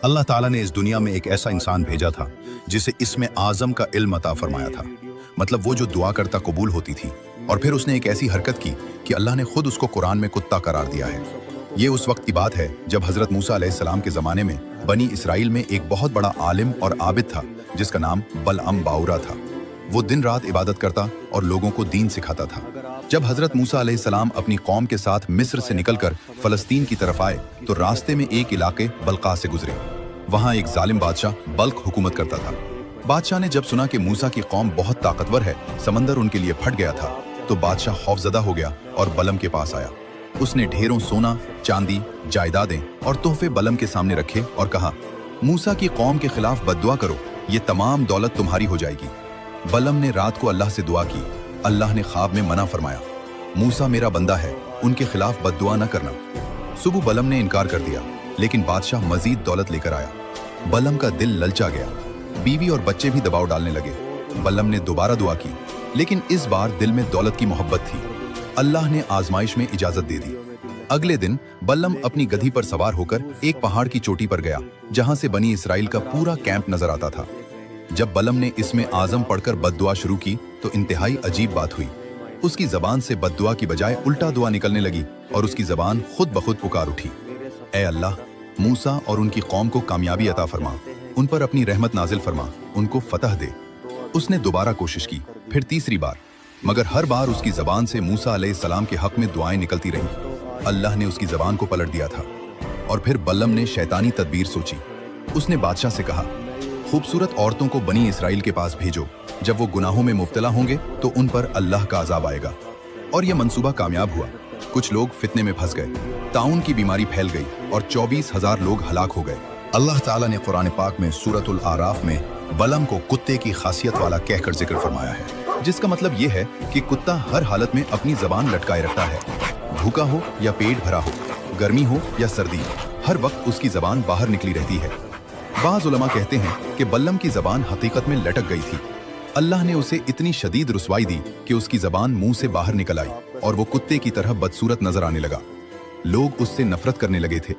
अल्लाह ताला ने इस दुनिया में एक ऐसा इंसान भेजा था जिसे इसमें आज़म का इल्म अता फरमाया था। मतलब वो जो दुआ करता कबूल होती थी। और फिर उसने एक ऐसी हरकत की कि अल्लाह ने खुद उसको कुरान में कुत्ता करार दिया है। ये उस वक्त की बात है जब हज़रत मूसा अलैहिस्सलाम के ज़माने में बनी इसराइल में एक बहुत बड़ा आलिम और आबिद था जिसका नाम बलअम बाउरा था। वो दिन रात इबादत करता और लोगों को दीन सिखाता था। जब हज़रत मूसा अलैहिस्सलाम अपनी कौम के साथ मिस्र से निकलकर फ़लस्तीन की तरफ आए तो रास्ते में एक इलाके बल्का से गुजरे। वहाँ एक जालिम बादशाह बल्क हुकूमत करता था। बादशाह ने जब सुना कि मूसा की कौम बहुत ताकतवर है, समंदर उनके लिए फट गया था, तो बादशाह खौफजदा हो गया और बलम के पास आया। उसने ढेरों सोना, चांदी, जायदादें और तोहफे बलम के सामने रखे और कहा, मूसा की कौम के खिलाफ बद्दुआ करो, ये तमाम दौलत तुम्हारी हो जाएगी। बलम ने रात को अल्लाह से दुआ की। अल्लाह ने ख्वाब में मना फरमाया, मूसा मेरा बंदा है, उनके खिलाफ बद्दुआ न करना। सुबह बलम ने इनकार कर दिया, लेकिन बादशाह मजीद दौलत लेकर आया। बलम का दिल ललचा गया। बीवी और बच्चे भी दबाव डालने लगे। बलम ने दोबारा दुआ की, लेकिन इस बार दिल में दौलत की मोहब्बत थी। अल्लाह ने आजमाइश में इजाजत दे दी। अगले दिन बलम अपनी गधी पर सवार होकर एक पहाड़ की चोटी पर गया, जहां से बनी इसराइल का पूरा कैंप नजर आता था। जब बलम ने इसमें आजम पढ़कर बद्दुआ शुरू की तो इंतहाई अजीब बात हुई। उसकी जबान से बद्दुआ की बजाय उल्टा दुआ निकलने लगी और उसकी जबान खुद ब खुद पुकार उठी, ऐ अल्लाह, मूसा और उनकी कौम को कामयाबी अता फरमा, उन पर अपनी रहमत नाजिल फरमा, उनको फतह दे। उसने दोबारा कोशिश की, फिर तीसरी बार, मगर हर बार उसकी जबान से मूसा अलैहिस्सलाम के हक में दुआएं निकलती रहीं। अल्लाह ने उसकी जबान को पलट दिया था। और फिर बलम ने शैतानी तदबीर सोची। उसने बादशाह से कहा, खूबसूरत औरतों को बनी इसराइल के पास भेजो, जब वो गुनाहों में मुब्तला होंगे तो उन पर अल्लाह का अजाब आएगा। और यह मंसूबा कामयाब हुआ। कुछ लोग फितने में फंस गए, ताउन की बीमारी फैल गई और 24,000 लोग हलाक हो गए। अल्लाह ताला ने कुरान पाक में सूरतुल आराफ में बलम को कुत्ते की खासियत वाला कहकर जिक्र फरमाया है, जिसका मतलब ये है कि कुत्ता हर हालत में अपनी जबान लटकाए रखता है। भूखा हो या पेट भरा हो, गर्मी हो या सर्दी, हर वक्त उसकी जबान बाहर निकली रहती है। बाज़ उलमा कहते हैं कि बलम की जबान हकीकत में लटक गई थी। अल्लाह ने उसे इतनी शदीद रुसवाई दी कि उसकी जबान मुंह से बाहर निकल आई और वो कुत्ते की तरह बदसूरत नजर आने लगा। लोग उससे नफरत करने लगे थे।